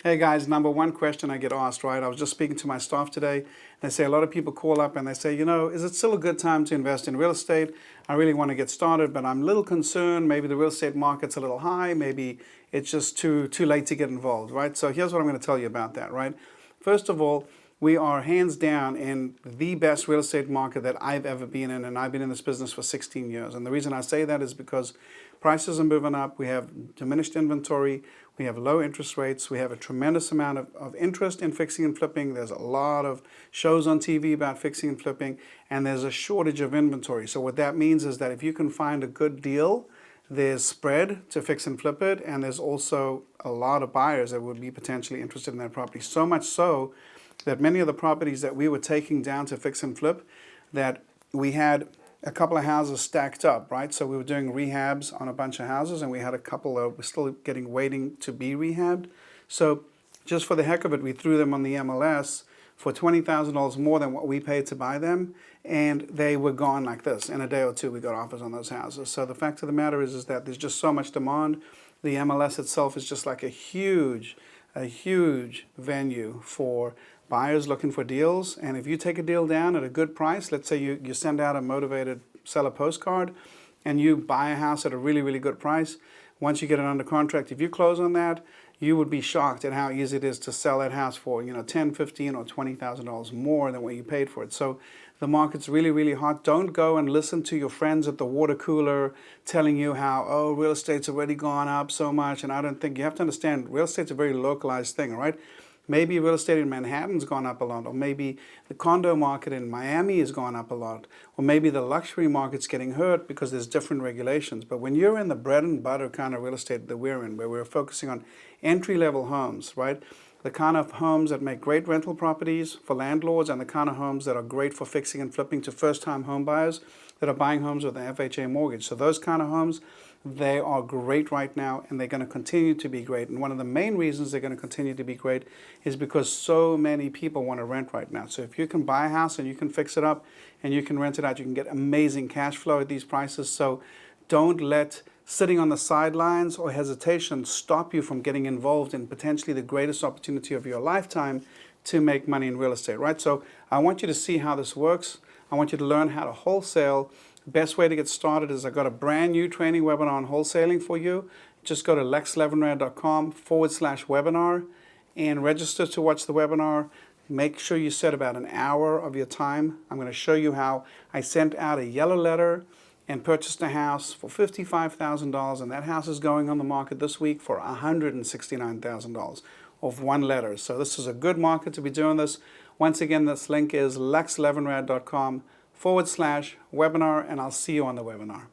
Hey guys, number one question I get asked, right? I was just speaking to my staff today. They say a lot of people call up and they say, is it still a good time to invest in real estate? I really want to get started, but I'm a little concerned. Maybe the real estate market's a little high. Maybe it's just too late to get involved, right? So here's what I'm going to tell you about that, right? First of all, we are hands down in the best real estate market that I've ever been in, and I've been in this business for 16 years. And the reason I say that is because prices are moving up, we have diminished inventory, we have low interest rates, we have a tremendous amount of interest in fixing and flipping. There's a lot of shows on TV about fixing and flipping, and there's a shortage of inventory. So what that means is that if you can find a good deal, there's spread to fix and flip it, and there's also a lot of buyers that would be potentially interested in that property. So much so that many of the properties that we were taking down to fix and flip, that we had a couple of houses stacked up, right? So we were doing rehabs on a bunch of houses, and we had a couple that were still waiting to be rehabbed. So just for the heck of it, we threw them on the MLS for $20,000 more than what we paid to buy them, and they were gone like this. In a day or two, we got offers on those houses. So the fact of the matter is that there's just so much demand. The MLS itself is just like a huge venue for buyers looking for deals. And if you take a deal down at a good price, let's say you send out a motivated seller postcard and you buy a house at a really good price, once you get it under contract, if you close on that, you would be shocked at how easy it is to sell that house for $10, $15, or $20,000 more than what you paid for it. So the market's really hot. Don't go and listen to your friends at the water cooler telling you how, oh, real estate's already gone up so much. And I don't think, you have to understand, real estate's a very localized thing, right? Maybe real estate in Manhattan's gone up a lot, or maybe the condo market in Miami has gone up a lot, or maybe the luxury market's getting hurt because there's different regulations. But when you're in the bread and butter kind of real estate that we're in, where we're focusing on entry-level homes, right? The kind of homes that make great rental properties for landlords, and the kind of homes that are great for fixing and flipping to first-time home buyers that are buying homes with an FHA mortgage. So those kind of homes, they are great right now, and they're going to continue to be great. And one of the main reasons they're going to continue to be great is because so many people want to rent right now. So if you can buy a house and you can fix it up and you can rent it out, you can get amazing cash flow at these prices. So don't let sitting on the sidelines or hesitation stop you from getting involved in potentially the greatest opportunity of your lifetime to make money in real estate, right? So I want you to see how this works. I want you to learn how to wholesale. Best way to get started is I've got a brand new training webinar on wholesaling for you. Just go to lexlevinrad.com/webinar and register to watch the webinar. Make sure you set about an hour of your time. I'm going to show you how I sent out a yellow letter and purchased a house for $55,000, and that house is going on the market this week for $169,000 of one letter. So this is a good market to be doing this. Once again, this link is lexlevinrad.com/webinar, and I'll see you on the webinar.